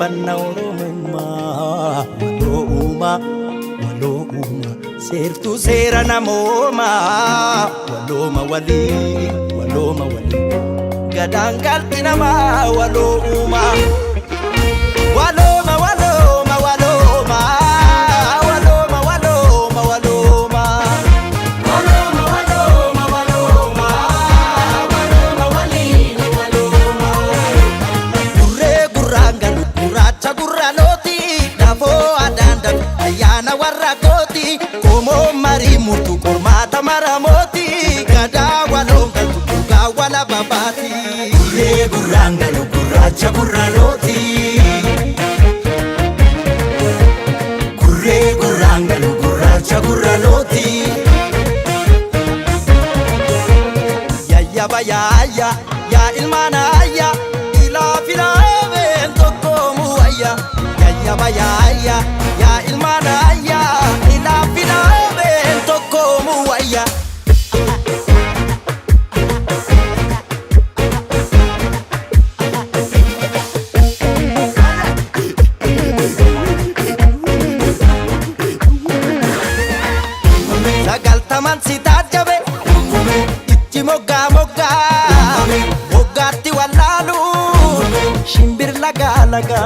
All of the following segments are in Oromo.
banna oromumma waloma seertu seera namooma waloma wali gadaan galti namaa waloma murtu kormata maramoti kada walonga tuga wala babati le guranga no guracha guraloti kurre guranga no guracha guraloti ya baya ya ilmana ya ila fila evento como ya baya ya ilmana ya ila fila como waya sagal taman sita jabe itti mogga moggatti wallalu shimbir laga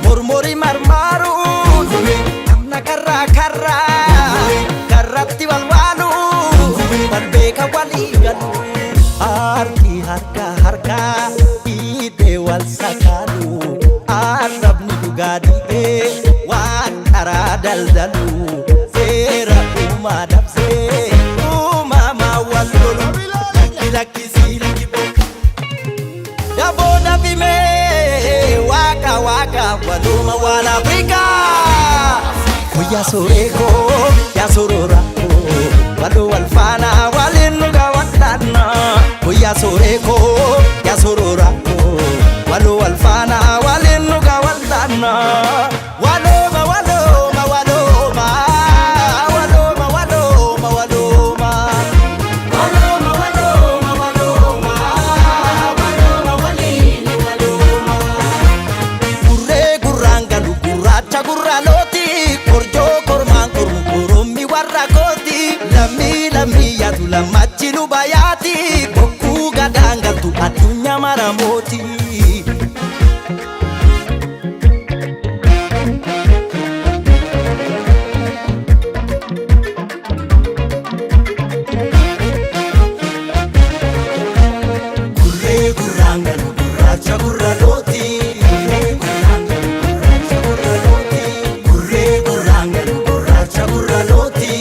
murmuri marmaru amna karra karratti walwalu balbeka waligalu harki harka ide wal sakalu arabni dugadi wan kara daldalu sera dabse mama walulu laki yabona bime waka waluma wala Afrika ya soreko ya sororako walo walfana walinuga watana ya soreko ya sororako walo walfana walinuga watana waloma kurre guranga guracha guraloti lammi yatu lamachinu bayati boku gadanga tu adunya maramoti kurre guranga no guracha guraloti kurre guranga no guracha guraloti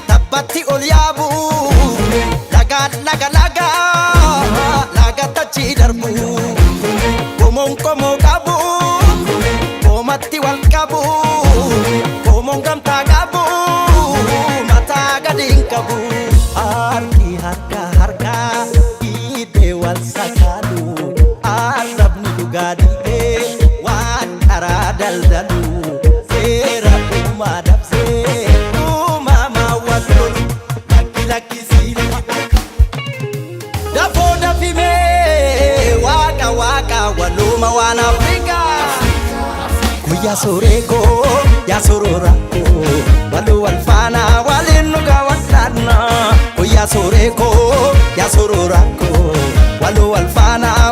tabbatti ol yaabu laga tachi darbu komon qabu komatti wal qabu komon gamta qabu mata gadin qabu harki harka ide wal sakalu arabni dugadi wan kara daldalu sera dabse mama walulu laki dafoda fime waka waluma wana Afrika kuya soreko ya sororako walu walfana walinuga watana kuya soreko ya sororako walu walfana